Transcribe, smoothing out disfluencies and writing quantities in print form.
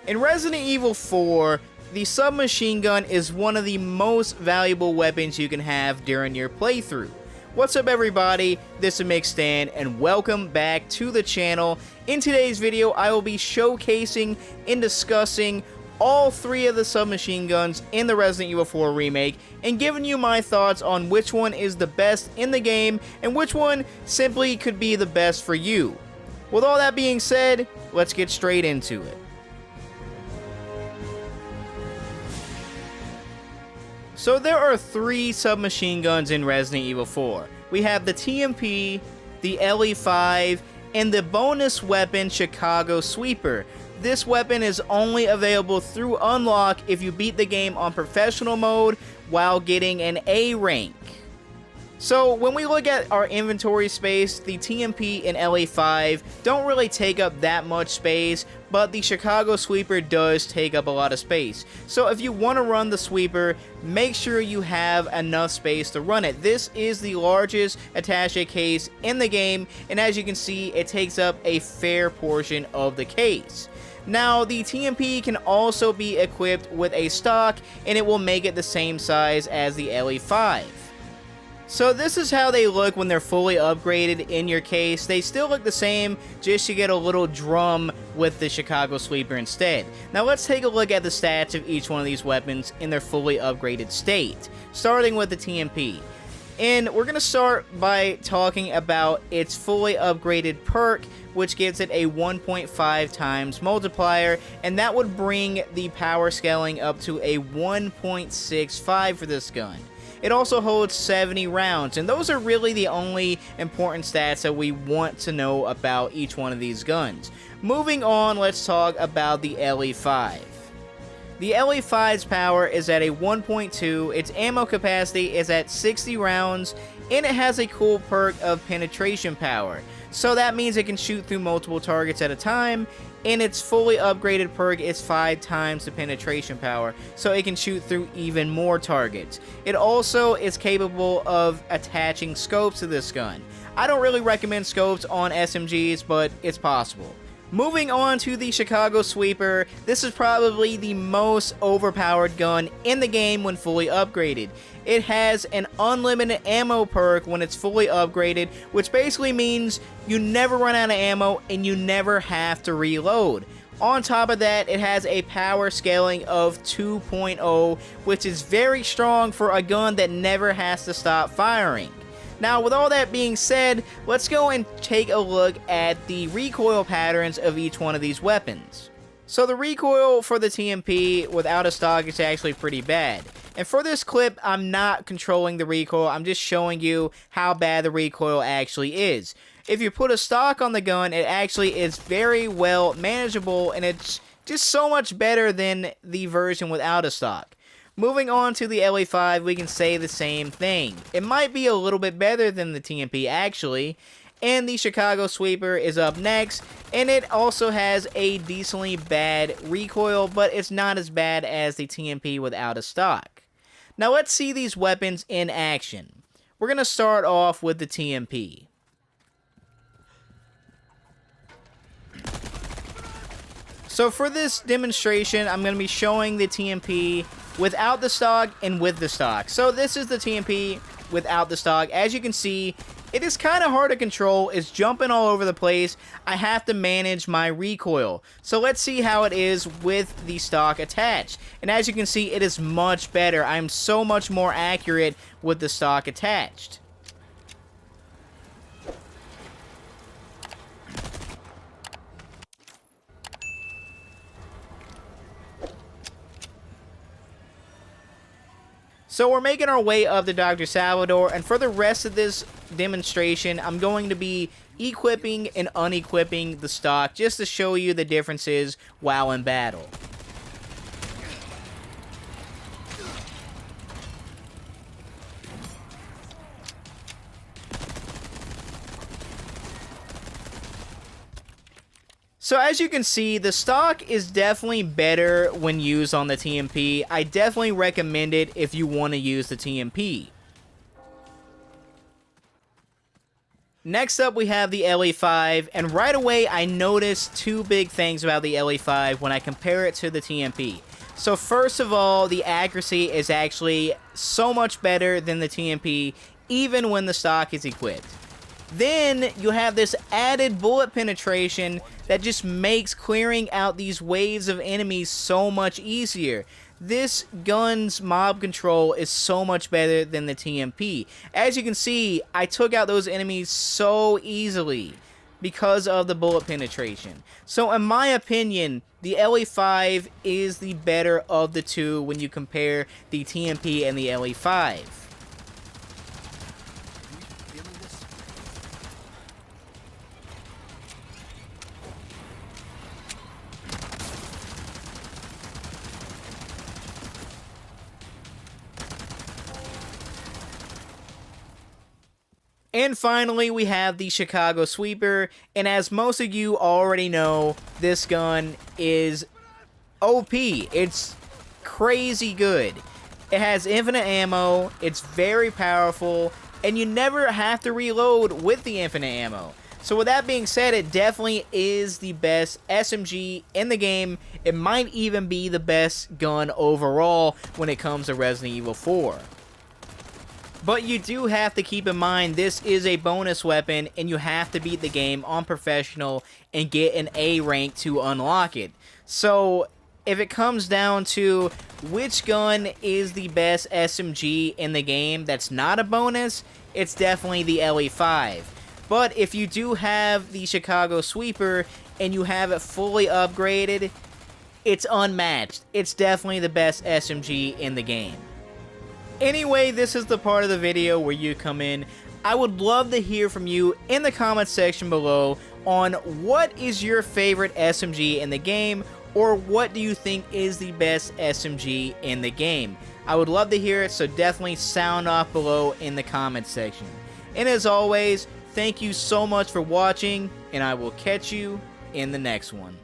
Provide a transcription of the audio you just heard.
In Resident Evil 4, the submachine gun is one of the most valuable weapons you can have during your playthrough. What's up everybody, this is MixStan and welcome back to the channel. In today's video, I will be showcasing and discussing all three of the submachine guns in the Resident Evil 4 Remake and giving you my thoughts on which one is the best in the game and which one simply could be the best for you. With all that being said, let's get straight into it. So there are three submachine guns in Resident Evil 4. We have the TMP, the RE5, and the bonus weapon Chicago Sweeper. This weapon is only available through unlock if you beat the game on professional mode while getting an A rank. So when we look at our inventory space, the TMP and RE5 don't really take up that much space, but the Chicago Sweeper does take up a lot of space. So if you want to run the Sweeper, make sure you have enough space to run it. This is the largest attaché case in the game, and as you can see, it takes up a fair portion of the case. Now, the TMP can also be equipped with a stock, and it will make it the same size as the RE5. So this is how they look when they're fully upgraded in your case. They still look the same, just you get a little drum with the Chicago Sweeper instead. Now let's take a look at the stats of each one of these weapons in their fully upgraded state, starting with the TMP. And we're going to start by talking about its fully upgraded perk, which gives it a 1.5 times multiplier, and that would bring the power scaling up to a 1.65 for this gun. It also holds 70 rounds, and those are really the only important stats that we want to know about each one of these guns. Moving on, let's talk about the RE5. The RE5's power is at a 1.2, its ammo capacity is at 60 rounds, and it has a cool perk of penetration power. So that means it can shoot through multiple targets at a time, and its fully upgraded perk is 5 times the penetration power, so it can shoot through even more targets. It also is capable of attaching scopes to this gun. I don't really recommend scopes on SMGs, but it's possible. Moving on to the Chicago Sweeper, this is probably the most overpowered gun in the game when fully upgraded. It has an unlimited ammo perk when it's fully upgraded, which basically means you never run out of ammo and you never have to reload. On top of that, it has a power scaling of 2.0, which is very strong for a gun that never has to stop firing. Now, with all that being said, let's go and take a look at the recoil patterns of each one of these weapons. So the recoil for the TMP without a stock is actually pretty bad. And for this clip, I'm not controlling the recoil, I'm just showing you how bad the recoil actually is. If you put a stock on the gun, it actually is very well manageable, and it's just so much better than the version without a stock. Moving on to the RE5, we can say the same thing. It might be a little bit better than the TMP actually, and the Chicago Sweeper is up next, and it also has a decently bad recoil, but it's not as bad as the TMP without a stock. Now let's see these weapons in action. We're going to start off with the TMP. So for this demonstration, I'm going to be showing the TMP without the stock and with the stock. So this is the TMP without the stock. As you can see, it is kind of hard to control. It's jumping all over the place. I have to manage my recoil. So let's see how it is with the stock attached. And as you can see, it is much better. I'm so much more accurate with the stock attached. So we're making our way up to Dr. Salvador, and for the rest of this demonstration, I'm going to be equipping and unequipping the stock just to show you the differences while in battle. So as you can see, the stock is definitely better when used on the TMP. I definitely recommend it if you want to use the TMP. Next up, we have the LE5, and right away I noticed two big things about the LE5 when I compare it to the TMP. So first of all, the accuracy is actually so much better than the TMP, even when the stock is equipped. Then you have this added bullet penetration that just makes clearing out these waves of enemies so much easier. This gun's mob control is so much better than the TMP. As you can see, I took out those enemies so easily because of the bullet penetration. So in my opinion, the LE5 is the better of the two when you compare the TMP and the LE5. And finally, we have the Chicago Sweeper, and as most of you already know, this gun is OP. It's crazy good. It has infinite ammo, it's very powerful, and you never have to reload with the infinite ammo. So with that being said, it definitely is the best SMG in the game. It might even be the best gun overall when it comes to Resident Evil 4. But you do have to keep in mind this is a bonus weapon and you have to beat the game on professional and get an A rank to unlock it. So if it comes down to which gun is the best SMG in the game that's not a bonus, it's definitely the LE5. But if you do have the Chicago Sweeper and you have it fully upgraded, it's unmatched. It's definitely the best SMG in the game. Anyway, this is the part of the video where you come in. I would love to hear from you in the comment section below on what is your favorite SMG in the game, or what do you think is the best SMG in the game. I would love to hear it, so definitely sound off below in the comment section. And as always, thank you so much for watching, and I will catch you in the next one.